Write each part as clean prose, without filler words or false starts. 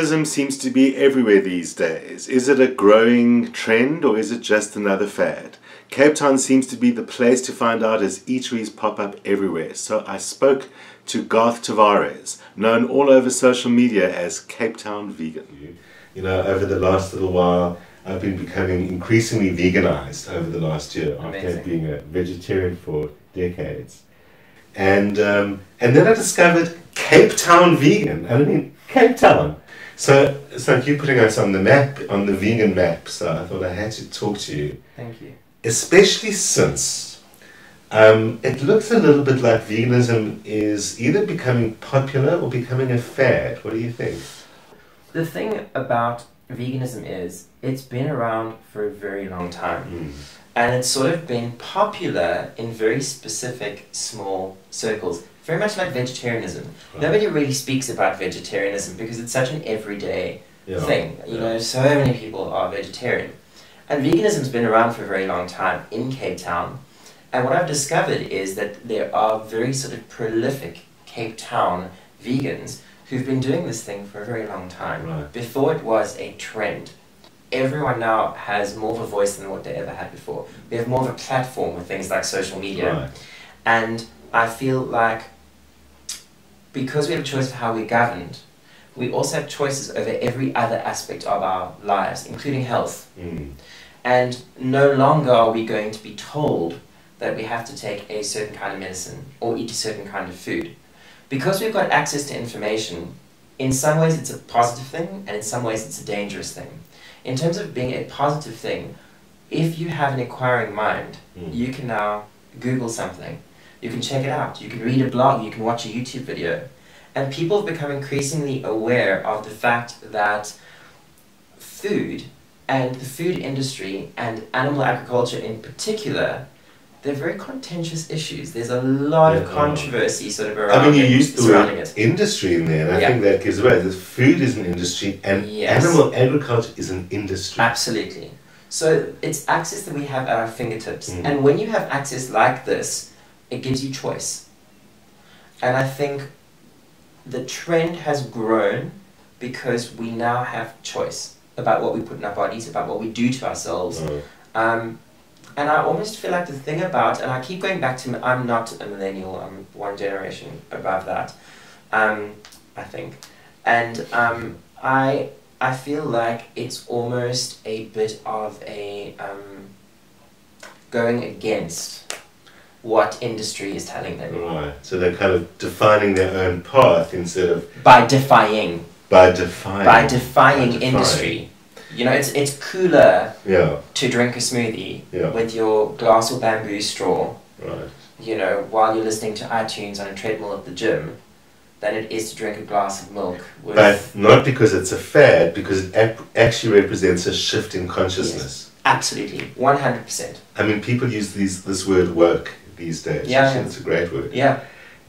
Veganism seems to be everywhere these days. Is it a growing trend or is it just another fad? Cape Town seems to be the place to find out as eateries pop up everywhere. So I spoke to Garth Tavares, known all over social media as CapeTownVegan. You know, over the last little while, I've been becoming increasingly veganized over the last year after being a vegetarian for decades. And then I discovered CapeTownVegan. I mean, Cape Town. So it's like you putting us on the map, on the vegan map. So I thought I had to talk to you. Thank you. Especially since it looks a little bit like veganism is either becoming popular or becoming a fad. What do you think? The thing about veganism is it's been around for a very long time. And it's sort of been popular in very specific small circles. Very much like vegetarianism. Right. Nobody really speaks about vegetarianism because it's such an everyday thing. You know, so many people are vegetarian. And veganism's been around for a very long time in Cape Town. And what I've discovered is that there are very sort of prolific Cape Town vegans who've been doing this thing for a very long time. Right. Before it was a trend. Everyone now has more of a voice than what they ever had before. We have more of a platform with things like social media. Right. And I feel like because we have a choice of how we're governed, we also have choices over every other aspect of our lives, including health. And no longer are we going to be told that we have to take a certain kind of medicine or eat a certain kind of food. Because we've got access to information, in some ways it's a positive thing, and in some ways it's a dangerous thing. In terms of being a positive thing, if you have an inquiring mind, you can now Google something. You can check it out, you can read a blog, you can watch a YouTube video. And people have become increasingly aware of the fact that food and the food industry and animal agriculture in particular, they're very contentious issues. There's a lot of controversy sort of around I mean, you used the word it. industry in there, and I think that gives away. The food is an industry, and animal agriculture is an industry. Absolutely. So it's access that we have at our fingertips. And when you have access like this, it gives you choice. And I think the trend has grown because we now have choice about what we put in our bodies, about what we do to ourselves. And I almost feel like the thing about, and I keep going back to, I'm not a millennial, I'm one generation above that, I think. And I feel like it's almost a bit of a going against what industry is telling them. Right, so they're kind of defining their own path instead of... By defying. By defying industry. You know, it's cooler to drink a smoothie with your glass or bamboo straw, you know, while you're listening to iTunes on a treadmill at the gym, than it is to drink a glass of milk with... But not because it's a fad, because it actually represents a shift in consciousness. Yes, absolutely, 100%. I mean, people use this word woke these days. It's a great word.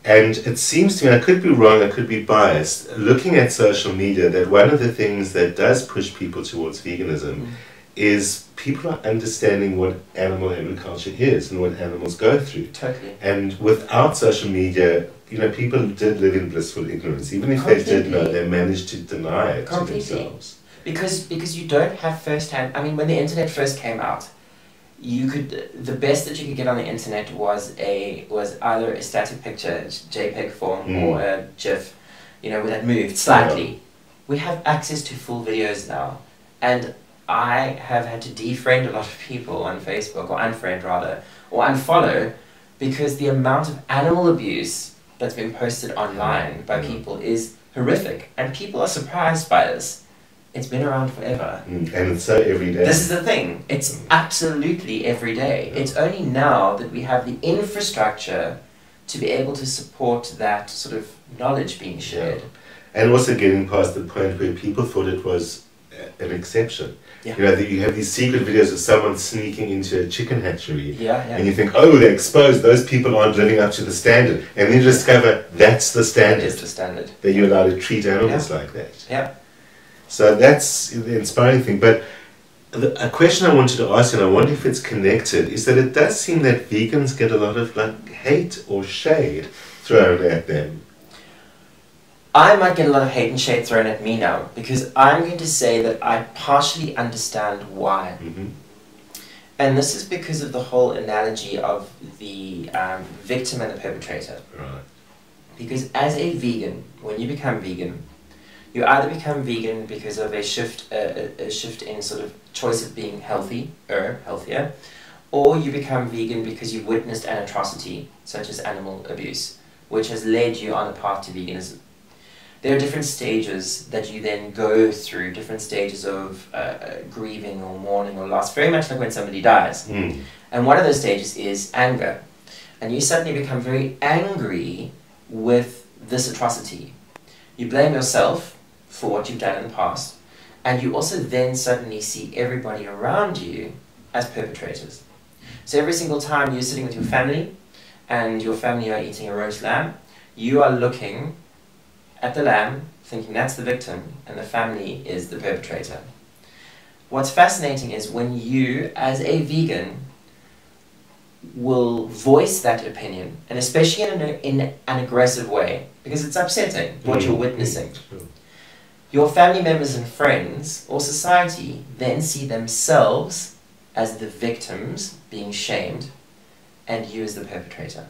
And it seems to me, I could be wrong, I could be biased, looking at social media, that one of the things that does push people towards veganism is people are understanding what animal agriculture is and what animals go through. Totally. And without social media, you know, people did live in blissful ignorance. Even if they did know, they managed to deny it to themselves. Because you don't have first-hand... I mean, when the internet first came out, you could, the best that you could get on the internet was either a static picture, JPEG form, or a GIF, you know, that moved slightly. We have access to full videos now, and I have had to defriend a lot of people on Facebook, or unfriend rather, or unfollow, because the amount of animal abuse that's been posted online by people is horrific, and people are surprised by this. It's been around forever. And it's so everyday. This is the thing. It's absolutely everyday. It's only now that we have the infrastructure to be able to support that sort of knowledge being shared. And also getting past the point where people thought it was an exception. You know, that you have these secret videos of someone sneaking into a chicken hatchery. And you think, oh, they're exposed, those people aren't living up to the standard. And then you discover that's the standard. That is the standard. That you're allowed to treat animals like that. So that's the inspiring thing. But a question I wanted to ask, and I wonder if it's connected, is that it does seem that vegans get a lot of like hate or shade thrown at them. I might get a lot of hate and shade thrown at me now, because I'm going to say that I partially understand why. And this is because of the whole analogy of the victim and the perpetrator. Right. Because as a vegan, when you become vegan, you either become vegan because of a shift in sort of choice of being healthier, or you become vegan because you've witnessed an atrocity, such as animal abuse, which has led you on the path to veganism. There are different stages that you then go through, different stages of grieving or mourning or loss, very much like when somebody dies. And one of those stages is anger. And you suddenly become very angry with this atrocity. You blame yourself for what you've done in the past, and you also then suddenly see everybody around you as perpetrators. So every single time you're sitting with your family, and your family are eating a roast lamb, you are looking at the lamb, thinking that's the victim, and the family is the perpetrator. What's fascinating is when you, as a vegan, will voice that opinion, and especially in an aggressive way, because it's upsetting what you're witnessing. Your family members and friends, or society, then see themselves as the victims being shamed, and you as the perpetrator,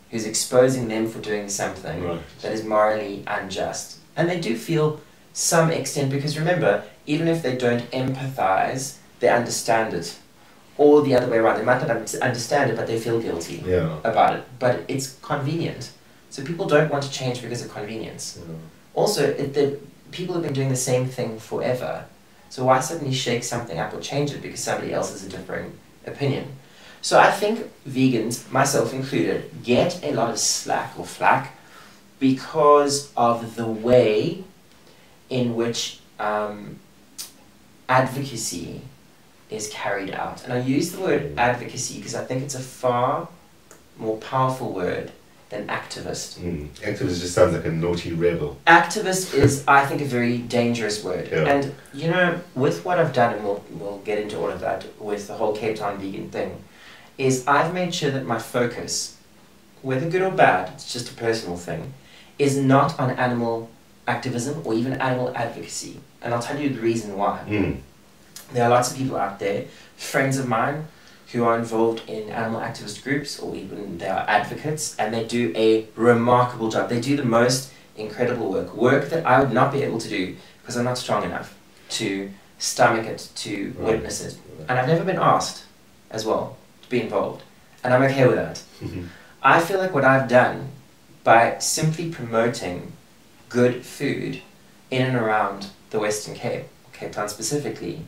who's exposing them for doing something that is morally unjust. And they do feel some extent, because remember, even if they don't empathize, they understand it. Or the other way around, they might not understand it, but they feel guilty about it. But it's convenient. So people don't want to change because of convenience. Also, people have been doing the same thing forever. So why suddenly shake something up or change it because somebody else has a differing opinion? So I think vegans, myself included, get a lot of slack or flack because of the way in which advocacy is carried out. And I use the word advocacy because I think it's a far more powerful word than activist. Activist just sounds like a naughty rebel. Activist is, I think, a very dangerous word. And, you know, with what I've done, and we'll get into all of that with the whole CapeTownVegan thing, is I've made sure that my focus, whether good or bad, it's just a personal thing, is not on animal activism or even animal advocacy. And I'll tell you the reason why. There are lots of people out there, friends of mine, who are involved in animal activist groups, or even they are advocates, and they do a remarkable job. They do the most incredible work that I would not be able to do because I'm not strong enough to stomach it, to witness it. And I've never been asked, as well, to be involved. And I'm okay with that. I feel like what I've done, by simply promoting good food in and around the Western Cape, Cape Town specifically,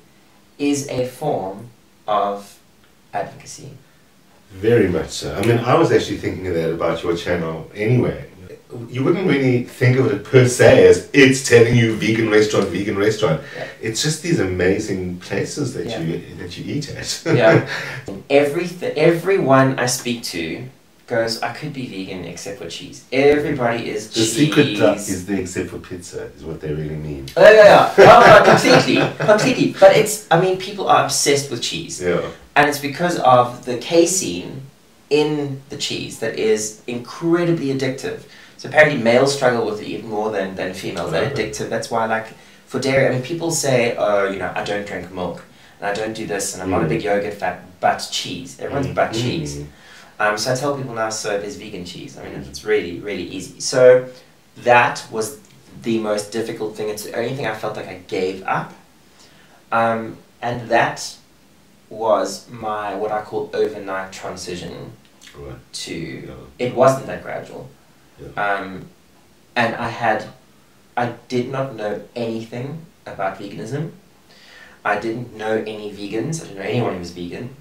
is a form of advocacy. Very much so. I mean, I was actually thinking of that about your channel anyway. You wouldn't really think of it per se as it's telling you vegan restaurant. It's just these amazing places that you eat at. Everyone I speak to goes, I could be vegan except for cheese. Everybody is cheese. The secret duck is the except for pizza, is what they really mean. Completely. But it's, I mean, people are obsessed with cheese. And it's because of the casein in the cheese that is incredibly addictive. So apparently males struggle with it even more than females. They're addictive. That's why, like, for dairy, I mean, people say, oh, you know, I don't drink milk, and I don't do this, and I'm not a big yogurt fan, but cheese. Everyone's but cheese. So I tell people now, so there's vegan cheese. I mean, it's really, really easy. So that was the most difficult thing. It's the only thing I felt like I gave up. And that was my, what I call overnight transition to, it wasn't that gradual. And I did not know anything about veganism. I didn't know any vegans. I didn't know anyone who was vegan.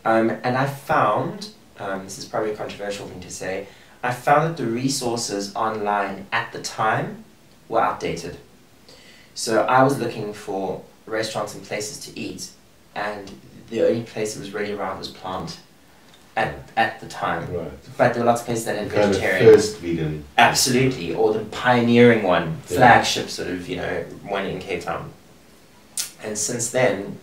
And I found, this is probably a controversial thing to say, I found that the resources online at the time were outdated. So I was looking for restaurants and places to eat, and the only place that was really around was plant at the time. But there were lots of places that had vegetarian. Kind of first vegan. Absolutely, or the pioneering one, flagship sort of, you know, one in Cape Town. And since then,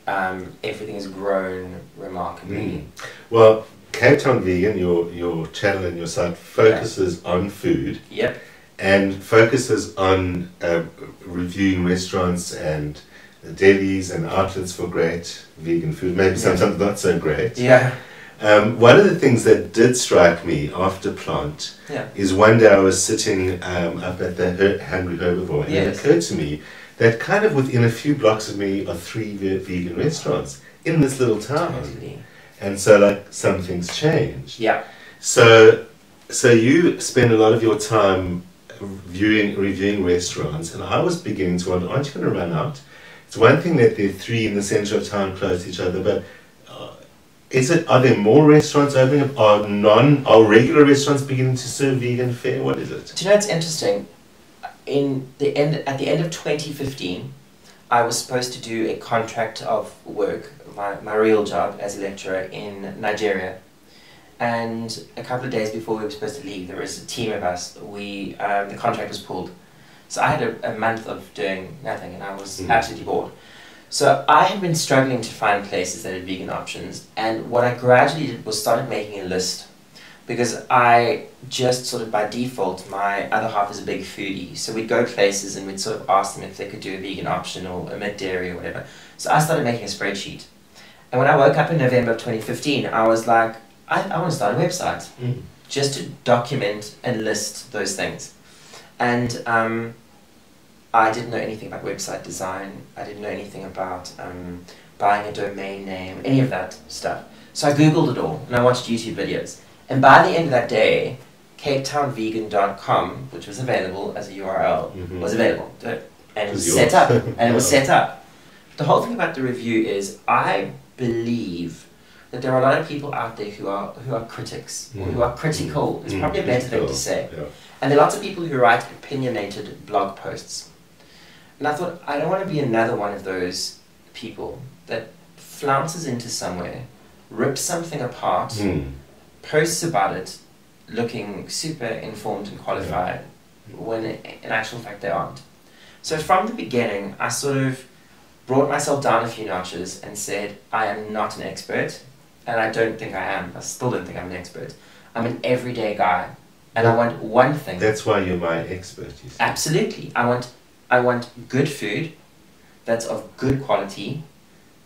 everything has grown remarkably. Well, CapeTownVegan, your channel and your site focuses on food. and focuses on reviewing restaurants and delis and outlets for great vegan food, maybe sometimes not so great. Yeah. One of the things that did strike me after Plant is one day I was sitting up at the Hungry Herbivore, and it occurred to me that kind of within a few blocks of me are 3 vegan restaurants in this little town. Totally. And so like something's changed. Yeah. So you spend a lot of your time reviewing restaurants, and I was beginning to wonder, aren't you going to run out? It's one thing that there are 3 in the centre of town close to each other, but are there more restaurants opening up? Are regular restaurants beginning to serve vegan fare? What is it? Do you know, it's interesting. At the end of 2015, I was supposed to do a contract of work, my real job as a lecturer in Nigeria. And a couple of days before we were supposed to leave, there was a team of us. The contract was pulled. So I had a month of doing nothing, and I was absolutely bored. So I had been struggling to find places that had vegan options, and what I gradually did was started making a list, because I just sort of by default, my other half is a big foodie, so we'd go places and we'd sort of ask them if they could do a vegan option or omit dairy or whatever. So I started making a spreadsheet, and when I woke up in November of 2015, I was like, I want to start a website just to document and list those things. And I didn't know anything about website design. I didn't know anything about buying a domain name, any of that stuff. So I Googled it all, and I watched YouTube videos. And by the end of that day, CapeTownVegan.com, which was available as a URL, was available. And it was set up. And it was set up. The whole thing about the review is, I believe that there are a lot of people out there who are critics, or who are critical. It's probably a better thing to say. Yeah. And there are lots of people who write opinionated blog posts. And I thought, I don't want to be another one of those people that flounces into somewhere, rips something apart, posts about it, looking super informed and qualified, when in actual fact they aren't. So from the beginning, I sort of brought myself down a few notches and said, I am not an expert, and I don't think I am. I still don't think I'm an expert. I'm an everyday guy, and I want one thing. That's why you're my expert, you see. Absolutely. I want good food that's of good quality,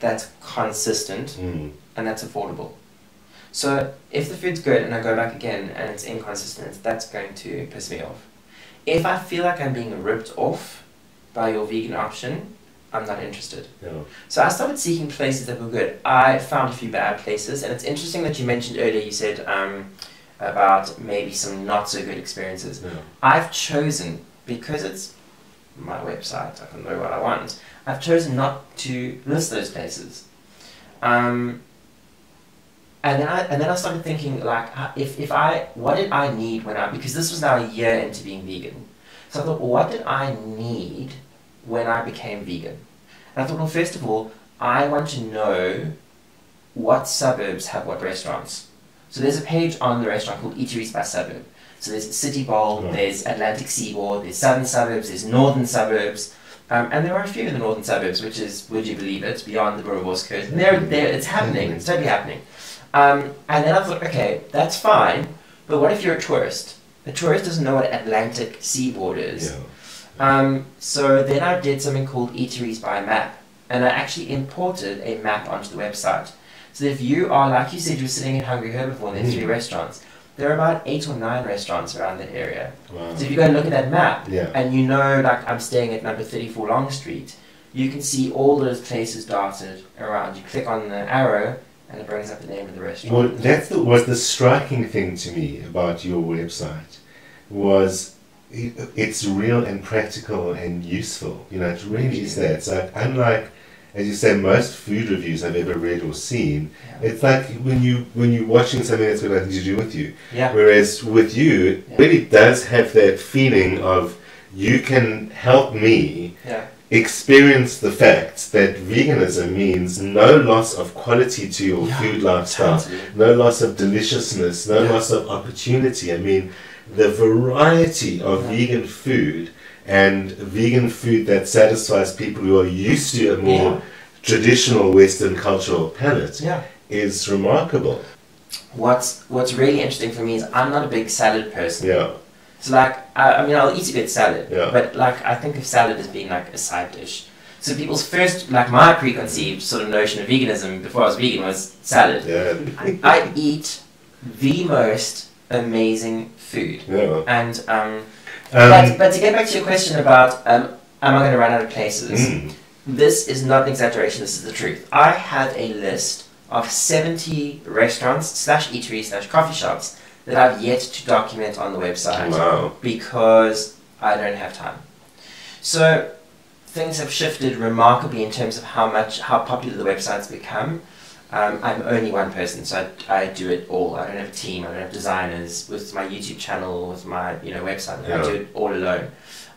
that's consistent, and that's affordable. So if the food's good and I go back again and it's inconsistent, that's going to piss me off. If I feel like I'm being ripped off by your vegan option, I'm not interested. No. So I started seeking places that were good. I found a few bad places, and it's interesting that you mentioned earlier, you said about maybe some not so good experiences. No. I've chosen, because it's my website, I can know what I want, I've chosen not to list those places. And then I started thinking, like, what did I need because this was now a year into being vegan. So I thought, well, what did I need when I became vegan? And I thought, well, first of all, I want to know what suburbs have what restaurants. So there's a page on the restaurant called Eateries by Suburb. So there's City Bowl, there's Atlantic Seaboard, there's Southern Suburbs, there's Northern Suburbs, and there are a few in the Northern Suburbs, which is, would you believe it, beyond the Boerewors coast. And it's happening, it's totally happening. And then I thought, okay, that's fine, but what if you're a tourist? A tourist doesn't know what Atlantic Seaboard is. Yeah. So then I did something called Eateries by Map, and I actually imported a map onto the website. So if you are, like you said, you're sitting at Hungry Herbivore and there's 3 restaurants, there are about 8 or 9 restaurants around that area. Wow. So if you go and look at that map, and you know, like, I'm staying at number 34 Long Street, you can see all those places dotted around. You click on the arrow, and it brings up the name of the restaurant. Well, that was the striking thing to me about your website, was it's real and practical and useful. You know, it really is that. It's like, unlike, as you say, most food reviews I've ever read or seen, it's like when you're watching something that's got nothing to do with you. Yeah. Whereas with you, it really does have that feeling of, you can help me experience the fact that veganism means no loss of quality to your food lifestyle, no loss of deliciousness, no loss of opportunity. I mean, the variety of vegan food, and vegan food that satisfies people who are used to a more traditional Western cultural palate is remarkable. What's really interesting for me is I'm not a big salad person. Yeah. So like, I mean, I'll eat a good salad, Yeah. but like, I think of salad as being like a side dish. So people's first, like my preconceived sort of notion of veganism before I was vegan was salad. Yeah. I eat the most amazing food. Yeah. And, but to get back to your question about, am I going to run out of places? This is not an exaggeration, this is the truth. I have a list of 70 restaurants / eateries / coffee shops that I've yet to document on the website. Wow. Because I don't have time. So things have shifted remarkably in terms of how popular the website's become. I'm only one person, so I do it all. I don't have a team, I don't have designers. With my YouTube channel, with my website, I do it all alone.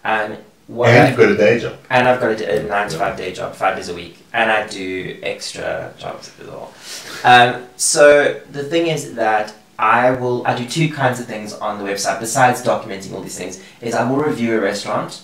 And you've got a day job. And I've got a 9 to 5 day job, 5 days a week. And I do extra jobs as well. So the thing is that I do 2 kinds of things on the website, besides documenting all these things, is I will review a restaurant.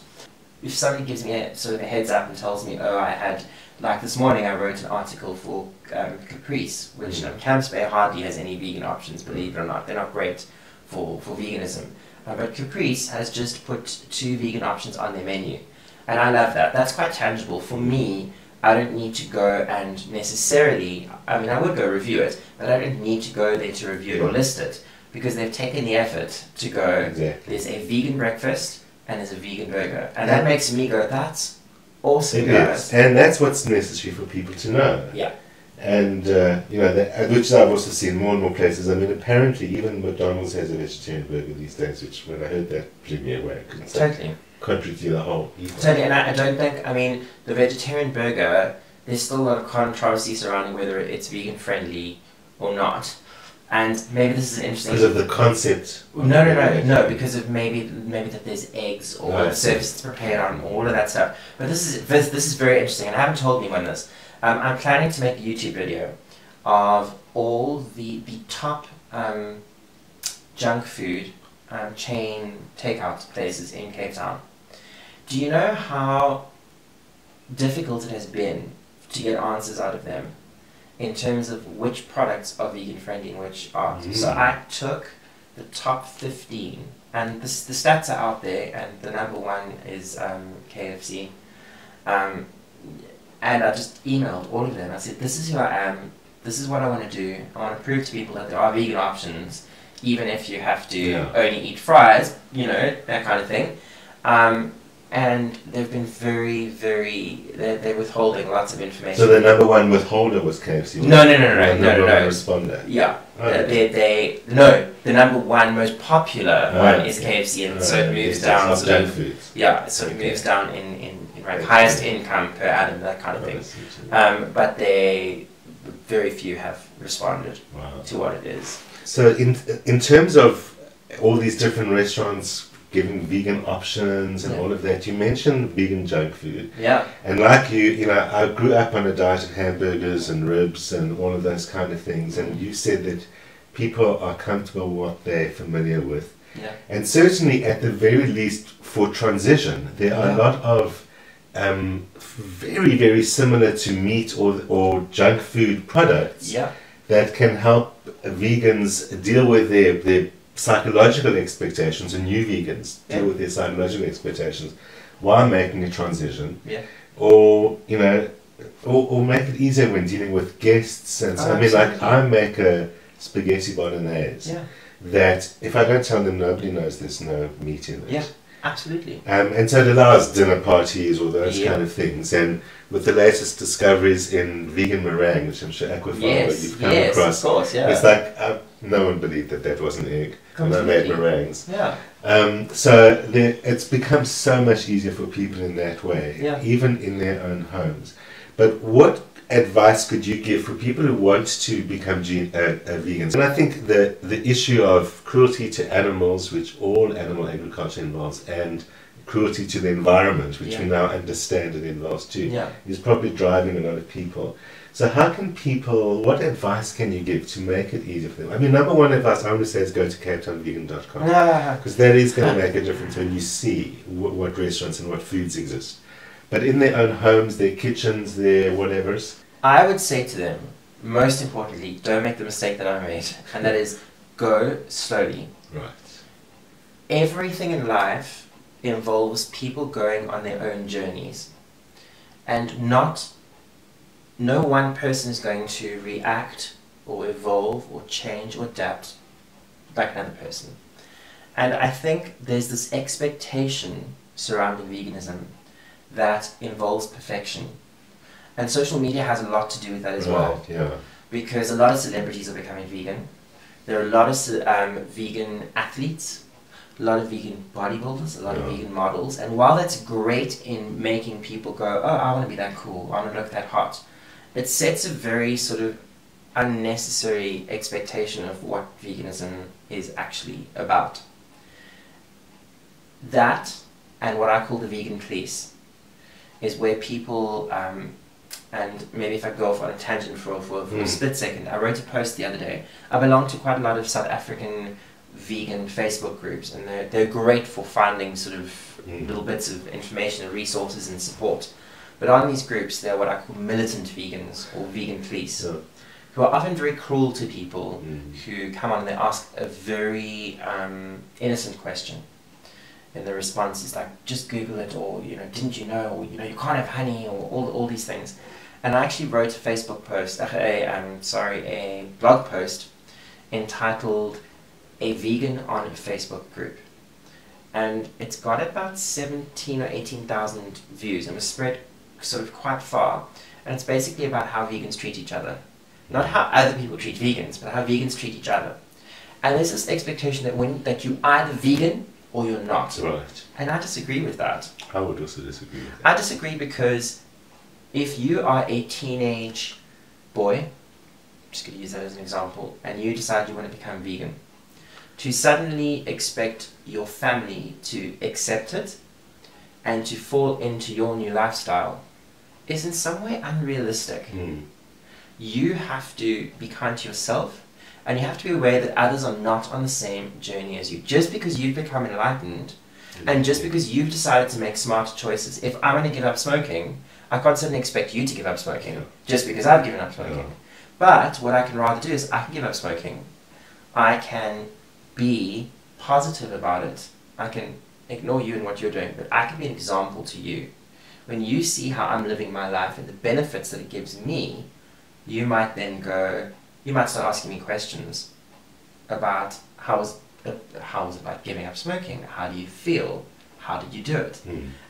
If somebody gives me a sort of a heads up and tells me, oh, I had, like this morning I wrote an article for Caprice, which Camps Bay hardly has any vegan options, believe it or not. They're not great for veganism. But Caprice has just put 2 vegan options on their menu. And I love that. That's quite tangible. For me, I don't need to go and necessarily, I mean I would go review it, but I don't need to go there to review it or list it, because they've taken the effort to go, there's a vegan breakfast and there's a vegan burger. And that makes me go, that's awesome. It is. And that's what's necessary for people to know. Yeah. And, which I've also seen more and more places. I mean, apparently even McDonald's has a vegetarian burger these days, which when I heard that blew me away. Totally. Contrary to the whole ethos. Totally, and I don't think, I mean, the vegetarian burger, there's still a lot of controversy surrounding whether it's vegan friendly or not. And maybe this is interesting. Because of the concept? No, because of maybe that there's eggs or the surface it's prepared on, all of that stuff. But this is very interesting, and I haven't told anyone this. I'm planning to make a YouTube video of all the top junk food chain takeout places in Cape Town. Do you know how difficult it has been to get answers out of them in terms of which products are vegan friendly and which aren't? So I took the top 15, and the stats are out there, and the number 1 is KFC. And I just emailed all of them. I said, this is who I am, this is what I want to do. I want to prove to people that there are vegan options, even if you have to only eat fries, that kind of thing. And they've been they're withholding lots of information. So the number 1 withholder was KFC? No. Responder? Yeah. The number 1 most popular one is KFC, and so it moves down. Yeah, so it moves down in highest income per annum, that kind of thing. But very few have responded to what it is. So in terms of all these different restaurants giving vegan options and all of that, you mentioned vegan junk food. Yeah. And like I grew up on a diet of hamburgers and ribs and all of those kind of things, and you said that people are comfortable with what they're familiar with. Yeah. And certainly at the very least for transition, there are a lot of very, very similar to meat or junk food products that can help vegans deal with their psychological expectations, and new vegans deal with their psychological expectations while making a transition, or or make it easier when dealing with guests. And so, I mean, like I make a spaghetti bolognese that if I don't tell them, nobody knows there's no meat in it. Yeah, absolutely. And so it allows dinner parties or those kind of things. And with the latest discoveries in vegan meringue, which I'm sure you've come across, of course, it's like no one believed that was an egg. And I made meringues. Yeah. So it's become so much easier for people in that way, even in their own homes. But what advice could you give for people who want to become vegans? And I think the issue of cruelty to animals, which all animal agriculture involves, and cruelty to the environment, which we now understand it involves too, is probably driving a lot of people. So what advice can you give to make it easier for them? I mean, number 1 advice I want to say is go to CapeTownVegan.com, because that is going to make a difference when you see what restaurants and what foods exist. But in their own homes, their kitchens, their whatevers. I would say to them, most importantly, don't make the mistake that I made, and that is go slowly. Right. everything in life involves people going on their own journeys. And no one person is going to react or evolve or change or adapt like another person. And I think there's this expectation surrounding veganism that involves perfection. And social media has a lot to do with that as well. Yeah. Because a lot of celebrities are becoming vegan. There are a lot of vegan athletes, a lot of vegan bodybuilders, a lot of vegan models. And while that's great in making people go, oh, I want to be that cool, I want to look that hot, it sets a very sort of unnecessary expectation of what veganism is actually about. That, and what I call the vegan police, is where people, and maybe if I go off on a tangent for a split second, I wrote a post the other day. I belong to quite a lot of South African vegan Facebook groups, and they're great for finding sort of little bits of information and resources and support. But on these groups, they're what I call militant vegans, or vegan police, who are often very cruel to people who come on and they ask a very innocent question. And the response is like, just Google it, or, you know, didn't you know, or, you know, you can't have honey, or all these things. And I actually wrote a Facebook post, a blog post entitled "A Vegan on a Facebook Group," and it's got about 17 or 18,000 views, and was spread sort of quite far. And it's basically about how vegans treat each other, not how other people treat vegans, but how vegans treat each other. And there's this expectation that you're either vegan or you're not. Right. And I disagree with that. I would also disagree with that. I disagree because if you are a teenage boy, I'm just going to use that as an example, and you decide you want to become vegan, to suddenly expect your family to accept it and to fall into your new lifestyle is in some way unrealistic. You have to be kind to yourself, and you have to be aware that others are not on the same journey as you. Just because you've become enlightened, and just because you've decided to make smarter choices, if I'm going to give up smoking, I can't suddenly expect you to give up smoking, just because I've given up smoking. But what I can rather do is I can give up smoking. I can be positive about it. I can ignore you and what you're doing, but I can be an example to you. When you see how I'm living my life and the benefits that it gives me, you might then go, you might start asking me questions about how was it like giving up smoking? How do you feel? How did you do it?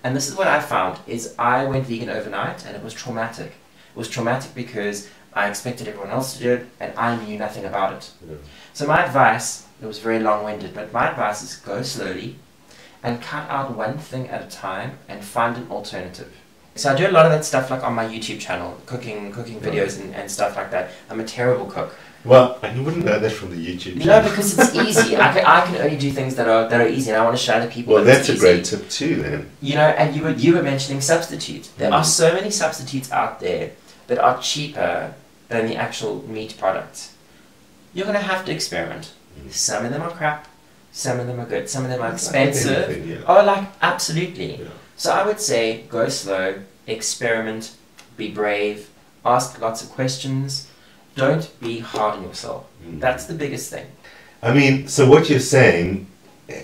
And this is what I found, is I went vegan overnight and it was traumatic. It was traumatic because I expected everyone else to do it and I knew nothing about it. So my advice, it was very long-winded, but my advice is go slowly and cut out one thing at a time and find an alternative. So I do a lot of that stuff like on my YouTube channel, cooking videos and stuff like that. I'm a terrible cook. Well, you wouldn't know that from the YouTube channel. No, because it's easy. I can only do things that are easy, and I want to show other people. Well, that's a great tip too, then. You know, and you were mentioning substitutes. There are so many substitutes out there that are cheaper than the actual meat products. You're going to have to experiment. Some of them are crap. Some of them are good. Some of them are expensive. Like anything, Oh, like absolutely. So I would say go slow, experiment, be brave, ask lots of questions. Don't be hard on yourself. That's the biggest thing. I mean, so what you're saying,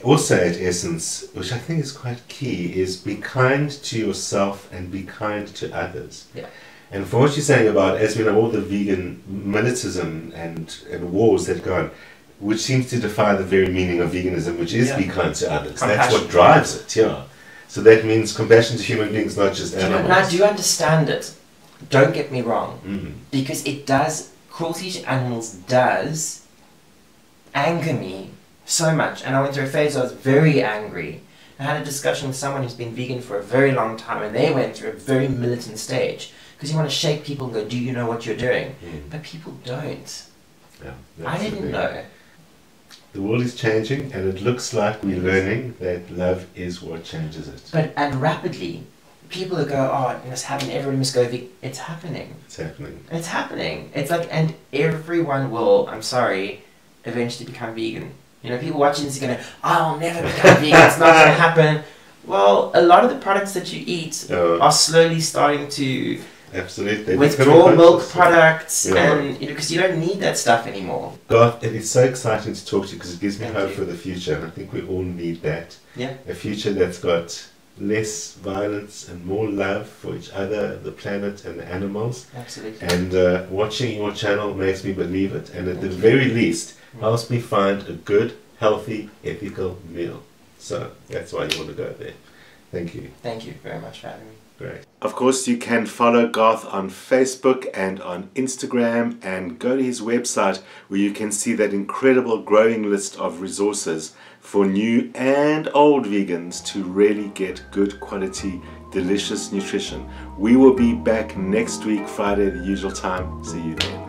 also at essence, which I think is quite key, is be kind to yourself and be kind to others. Yeah. And from what you're saying about, as we know, all the vegan militism and wars that go on, which seems to defy the very meaning of veganism, which is be kind to others. That's what drives it, So that means compassion to human beings, not just animals. And I do understand it. Don't get me wrong. Because it does, cruelty to animals does anger me so much. And I went through a phase where I was very angry. I had a discussion with someone who's been vegan for a very long time, and they went through a very militant stage. Because you want to shake people and go, do you know what you're doing? But people don't. Yeah, I didn't know. The world is changing, and it looks like we're learning that love is what changes it. And rapidly, people that go, oh, it's happening, everyone must go vegan. It's happening. It's happening. It's happening. It's like, and everyone will, I'm sorry, eventually become vegan. You know, people watching this are going to, I'll never become vegan, it's not going to happen. Well, a lot of the products that you eat are slowly starting to Absolutely. Withdraw milk products, Yeah. and because you don't need that stuff anymore. Garth, it is so exciting to talk to you because it gives me Thank hope you. for the future, and I think we all need that. Yeah. A future that's got less violence and more love for each other, the planet and the animals. Absolutely. And watching your channel makes me believe it, and at the Thank you. very least helps me find a good, healthy, ethical meal. So that's why you want to go there. Thank you. Thank you very much for having me. Great. Of course, you can follow Garth on Facebook and on Instagram, and go to his website where you can see that incredible growing list of resources for new and old vegans to really get good quality, delicious nutrition. We will be back next week, Friday, the usual time. See you then.